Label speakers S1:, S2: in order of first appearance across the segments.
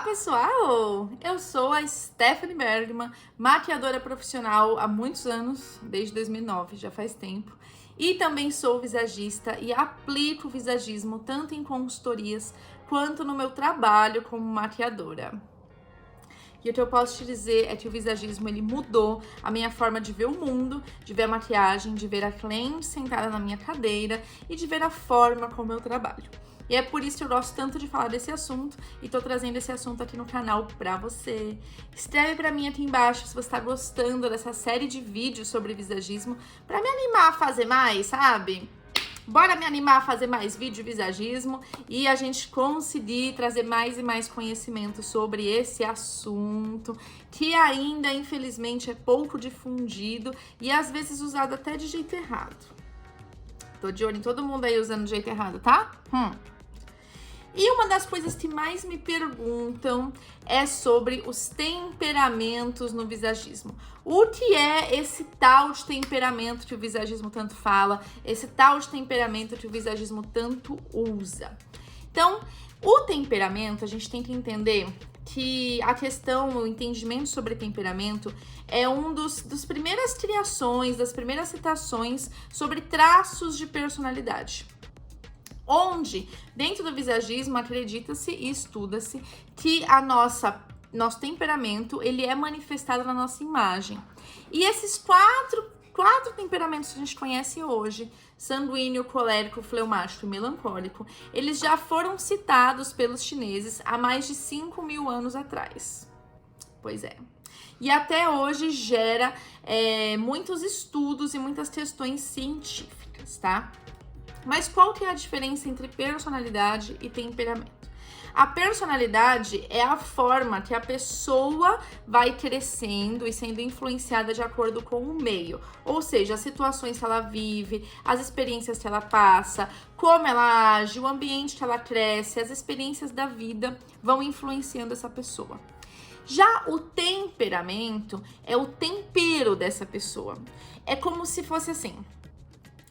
S1: pessoal! Eu sou a Stephanie Bergman, maquiadora profissional há muitos anos, desde 2009, já faz tempo. E também sou visagista e aplico visagismo tanto em consultorias quanto no meu trabalho como maquiadora. E o que eu posso te dizer é que o visagismo ele mudou a minha forma de ver o mundo, de ver a maquiagem, de ver a cliente sentada na minha cadeira e de ver a forma como eu trabalho. E é por isso que eu gosto tanto de falar desse assunto e tô trazendo esse assunto aqui no canal pra você. Escreve pra mim aqui embaixo se você tá gostando dessa série de vídeos sobre visagismo pra me animar a fazer mais, sabe? Bora me animar a fazer mais vídeo visagismo e a gente conseguir trazer mais e mais conhecimento sobre esse assunto que ainda, infelizmente, é pouco difundido e às vezes usado até de jeito errado. Tô de olho em todo mundo aí usando de jeito errado, tá? E uma das coisas que mais me perguntam é sobre os temperamentos no visagismo. O que é esse tal de temperamento que o visagismo tanto fala, esse tal de temperamento que o visagismo tanto usa? Então, o temperamento, a gente tem que entender que a questão, o entendimento sobre temperamento é um das primeiras criações, das primeiras citações sobre traços de personalidade. Onde, dentro do visagismo, acredita-se e estuda-se que nosso temperamento, ele é manifestado na nossa imagem. E esses quatro temperamentos que a gente conhece hoje, sanguíneo, colérico, fleumático e melancólico, eles já foram citados pelos chineses há mais de 5.000 anos atrás. Pois é. E até hoje gera muitos estudos e muitas questões científicas, tá? Mas qual que é a diferença entre personalidade e temperamento? A personalidade é a forma que a pessoa vai crescendo e sendo influenciada de acordo com o meio. Ou seja, as situações que ela vive, as experiências que ela passa, como ela age, o ambiente que ela cresce, as experiências da vida vão influenciando essa pessoa. Já o temperamento é o tempero dessa pessoa. É como se fosse assim: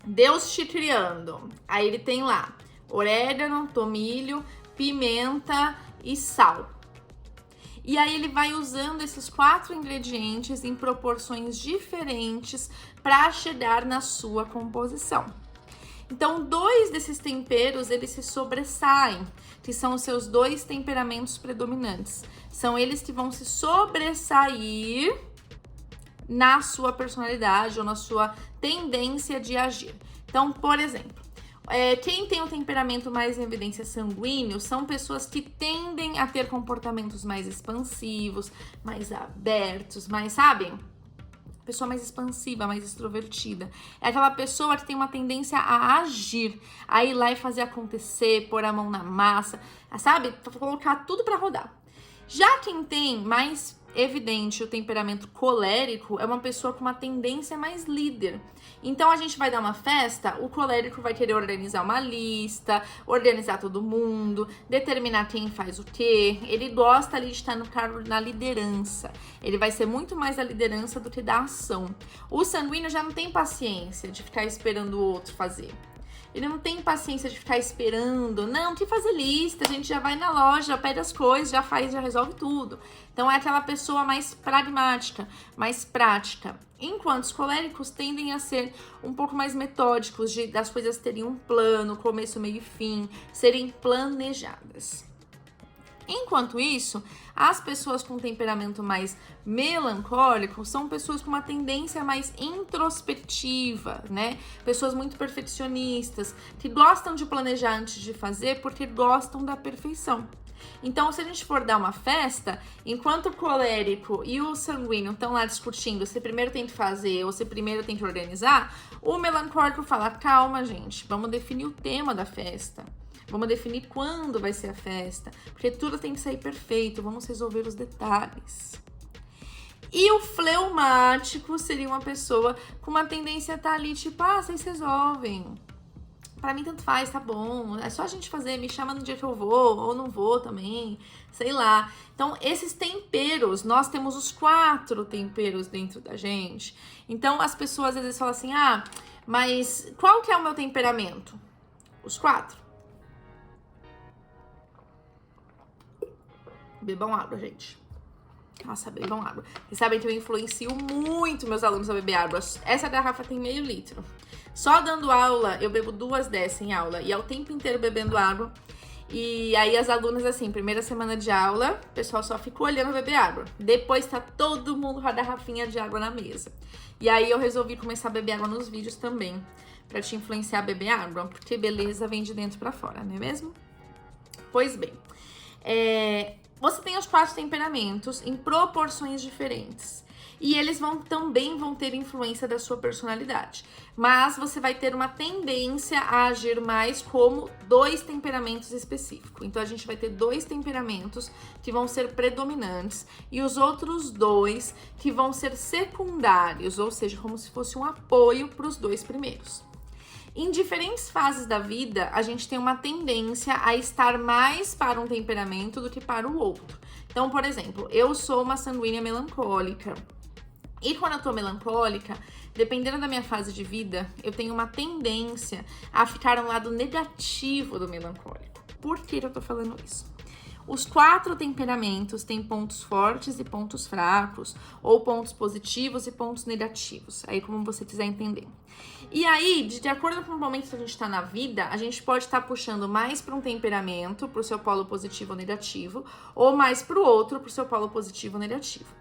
S1: Deus te criando. Aí ele tem lá orégano, tomilho, pimenta e sal. E aí ele vai usando esses 4 ingredientes em proporções diferentes para chegar na sua composição. Então, 2 desses temperos, eles se sobressaem, que são os seus 2 temperamentos predominantes. São eles que vão se sobressair na sua personalidade ou na sua tendência de agir. Então, por exemplo, quem tem o temperamento mais em evidência sanguíneo são pessoas que tendem a ter comportamentos mais expansivos, mais abertos, mais, sabe? Pessoa mais expansiva, mais extrovertida. É aquela pessoa que tem uma tendência a agir, a ir lá e fazer acontecer, pôr a mão na massa, sabe? Colocar tudo pra rodar. Já quem tem mais evidente o temperamento colérico é uma pessoa com uma tendência mais líder. Então a gente vai dar uma festa, o colérico vai querer organizar uma lista, organizar todo mundo, determinar quem faz o quê. Ele gosta ali de estar no cargo na liderança. Ele vai ser muito mais da liderança do que da ação. O sanguíneo já não tem paciência de ficar esperando o outro fazer. Ele não tem paciência de ficar esperando. Não, que fazer lista, a gente já vai na loja, pede as coisas, já faz, já resolve tudo. Então é aquela pessoa mais pragmática, mais prática. Enquanto os coléricos tendem a ser um pouco mais metódicos, das coisas terem um plano, começo, meio e fim, serem planejadas. Enquanto isso, as pessoas com temperamento mais melancólico são pessoas com uma tendência mais introspectiva, né? Pessoas muito perfeccionistas, que gostam de planejar antes de fazer porque gostam da perfeição. Então, se a gente for dar uma festa, enquanto o colérico e o sanguíneo estão lá discutindo se primeiro tem que fazer ou se primeiro tem que organizar, o melancólico fala: calma, gente, vamos definir o tema da festa. Vamos definir quando vai ser a festa, porque tudo tem que sair perfeito, vamos resolver os detalhes. E o fleumático seria uma pessoa com uma tendência a estar ali, tipo, vocês resolvem. Pra mim tanto faz, tá bom, é só a gente fazer, me chama no dia que eu vou, ou não vou também, sei lá. Então, esses temperos, nós temos os 4 temperos dentro da gente. Então, as pessoas às vezes falam assim: mas qual que é o meu temperamento? Os 4. Bebam água, gente. Nossa, bebam água. Vocês sabem que eu influencio muito meus alunos a beber água. Essa garrafa tem meio litro. Só dando aula, eu bebo 2 dessas em aula. E é o tempo inteiro bebendo água. E aí as alunas, assim, primeira semana de aula, o pessoal só fica olhando beber água. Depois tá todo mundo com a garrafinha de água na mesa. E aí eu resolvi começar a beber água nos vídeos também, pra te influenciar a beber água, porque beleza vem de dentro pra fora, não é mesmo? Pois bem, você tem os 4 temperamentos em proporções diferentes. E eles também vão ter influência da sua personalidade. Mas você vai ter uma tendência a agir mais como 2 temperamentos específicos. Então, a gente vai ter 2 temperamentos que vão ser predominantes e os outros 2 que vão ser secundários, ou seja, como se fosse um apoio para os 2 primeiros. Em diferentes fases da vida, a gente tem uma tendência a estar mais para um temperamento do que para o outro. Então, por exemplo, eu sou uma sanguínea melancólica. E quando eu tô melancólica, dependendo da minha fase de vida, eu tenho uma tendência a ficar no lado negativo do melancólico. Por que eu tô falando isso? Os 4 temperamentos têm pontos fortes e pontos fracos, ou pontos positivos e pontos negativos, aí como você quiser entender. E aí, de acordo com o momento que a gente tá na vida, a gente pode estar puxando mais para um temperamento, pro seu polo positivo ou negativo, ou mais pro outro, pro seu polo positivo ou negativo.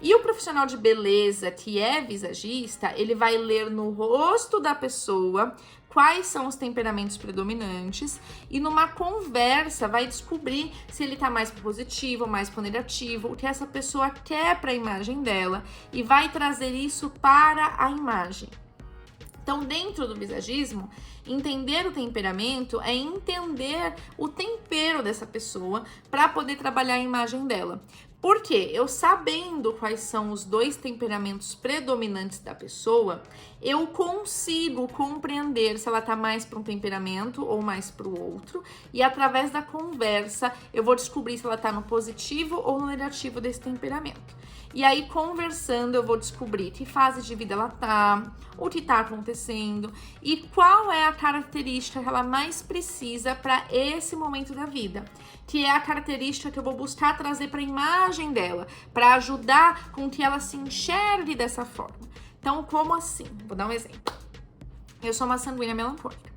S1: E o profissional de beleza, que é visagista, ele vai ler no rosto da pessoa quais são os temperamentos predominantes e numa conversa vai descobrir se ele tá mais pro positivo ou mais pro negativo, o que essa pessoa quer para a imagem dela e vai trazer isso para a imagem. Então, dentro do visagismo, entender o temperamento é entender o tempero dessa pessoa para poder trabalhar a imagem dela. Por quê? Eu sabendo quais são os 2 temperamentos predominantes da pessoa, eu consigo compreender se ela tá mais para um temperamento ou mais para o outro, e através da conversa eu vou descobrir se ela tá no positivo ou no negativo desse temperamento. E aí, conversando, eu vou descobrir que fase de vida ela tá, o que tá acontecendo e qual é a característica que ela mais precisa para esse momento da vida, que é a característica que eu vou buscar trazer para a imagem dela, para ajudar com que ela se enxergue dessa forma. Então, como assim? Vou dar um exemplo. Eu sou uma sanguínea melancólica.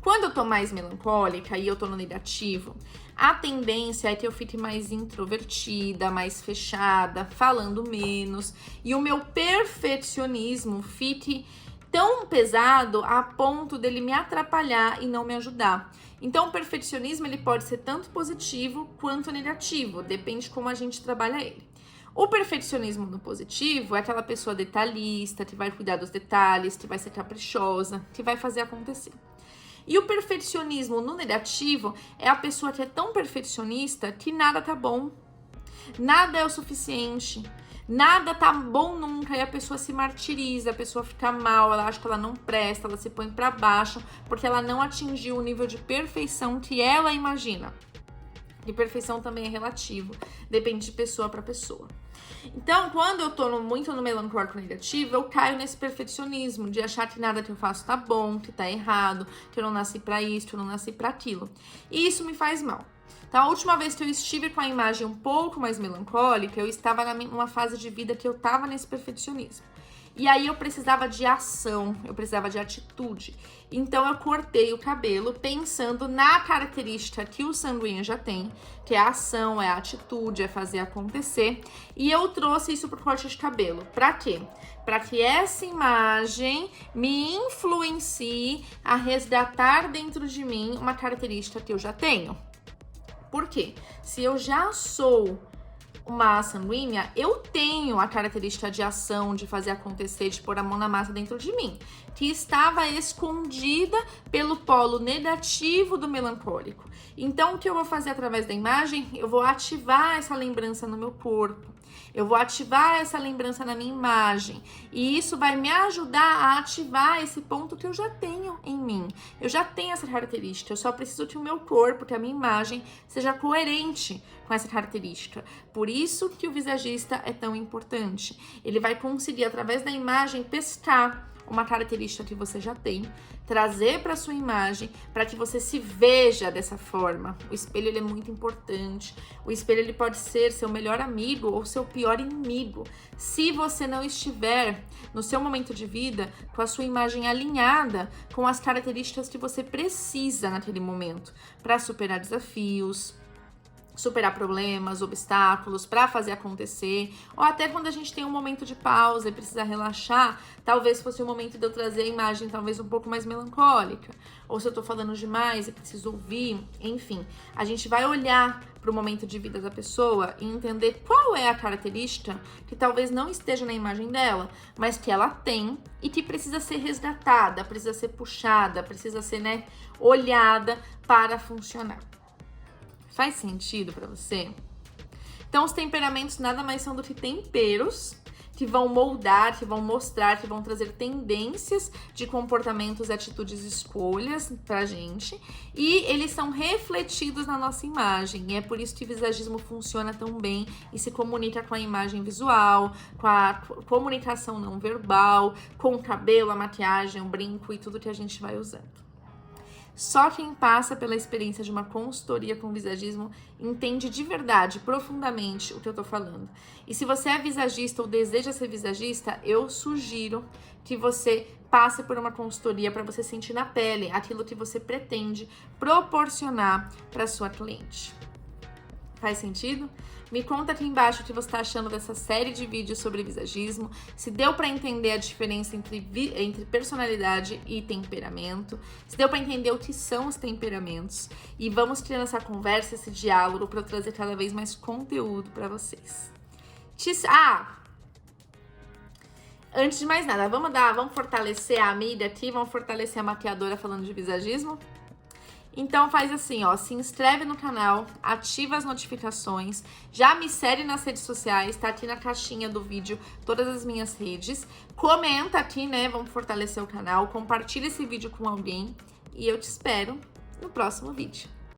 S1: Quando eu tô mais melancólica e eu tô no negativo, a tendência é que eu fique mais introvertida, mais fechada, falando menos, e o meu perfeccionismo fique tão pesado a ponto dele me atrapalhar e não me ajudar. Então, o perfeccionismo ele pode ser tanto positivo quanto negativo, depende de como a gente trabalha ele. O perfeccionismo no positivo é aquela pessoa detalhista, que vai cuidar dos detalhes, que vai ser caprichosa, que vai fazer acontecer. E o perfeccionismo no negativo é a pessoa que é tão perfeccionista que nada tá bom, nada é o suficiente, nada tá bom nunca, e a pessoa se martiriza, a pessoa fica mal, ela acha que ela não presta, ela se põe pra baixo porque ela não atingiu o nível de perfeição que ela imagina. E perfeição também é relativo, depende de pessoa para pessoa. Então, quando eu tô muito no melancólico negativo, eu caio nesse perfeccionismo de achar que nada que eu faço tá bom, que tá errado, que eu não nasci pra isso, que eu não nasci pra aquilo. E isso me faz mal. Então, a última vez que eu estive com a imagem um pouco mais melancólica, eu estava numa fase de vida que eu tava nesse perfeccionismo. E aí eu precisava de ação, eu precisava de atitude. Então eu cortei o cabelo pensando na característica que o sanguíneo já tem, que é a ação, é a atitude, é fazer acontecer. E eu trouxe isso pro corte de cabelo. Pra quê? Para que essa imagem me influencie a resgatar dentro de mim uma característica que eu já tenho. Por quê? Se eu já sou uma sanguínea, eu tenho a característica de ação, de fazer acontecer, de pôr a mão na massa dentro de mim, que estava escondida pelo polo negativo do melancólico. Então, o que eu vou fazer através da imagem? Eu vou ativar essa lembrança no meu corpo. Eu vou ativar essa lembrança na minha imagem. E isso vai me ajudar a ativar esse ponto que eu já tenho em mim. Eu já tenho essa característica. Eu só preciso que o meu corpo, que a minha imagem, seja coerente com essa característica. Por isso que o visagista é tão importante. Ele vai conseguir, através da imagem, pescar uma característica que você já tem, trazer para sua imagem, para que você se veja dessa forma. O espelho ele é muito importante. O espelho ele pode ser seu melhor amigo ou seu pior inimigo. Se você não estiver no seu momento de vida com a sua imagem alinhada com as características que você precisa naquele momento para superar desafios, superar problemas, obstáculos, para fazer acontecer, ou até quando a gente tem um momento de pausa e precisa relaxar, talvez fosse o momento de eu trazer a imagem talvez um pouco mais melancólica, ou se eu tô falando demais e preciso ouvir, enfim, a gente vai olhar para o momento de vida da pessoa e entender qual é a característica que talvez não esteja na imagem dela, mas que ela tem e que precisa ser resgatada, precisa ser puxada, precisa ser, né, olhada para funcionar. Faz sentido pra você? Então, os temperamentos nada mais são do que temperos que vão moldar, que vão mostrar, que vão trazer tendências de comportamentos, atitudes e escolhas pra gente. E eles são refletidos na nossa imagem. E é por isso que o visagismo funciona tão bem e se comunica com a imagem visual, com a comunicação não verbal, com o cabelo, a maquiagem, o brinco e tudo que a gente vai usando. Só quem passa pela experiência de uma consultoria com visagismo entende de verdade, profundamente, o que eu tô falando. E se você é visagista ou deseja ser visagista, eu sugiro que você passe por uma consultoria para você sentir na pele aquilo que você pretende proporcionar para sua cliente. Faz sentido? Me conta aqui embaixo o que você está achando dessa série de vídeos sobre visagismo, se deu para entender a diferença entre personalidade e temperamento, se deu para entender o que são os temperamentos, e vamos criando essa conversa, esse diálogo para eu trazer cada vez mais conteúdo para vocês. Antes de mais nada, vamos fortalecer a amiga aqui, vamos fortalecer a maquiadora falando de visagismo? Então faz assim, ó, se inscreve no canal, ativa as notificações, já me segue nas redes sociais, tá aqui na caixinha do vídeo todas as minhas redes, comenta aqui, né, vamos fortalecer o canal, compartilha esse vídeo com alguém e eu te espero no próximo vídeo.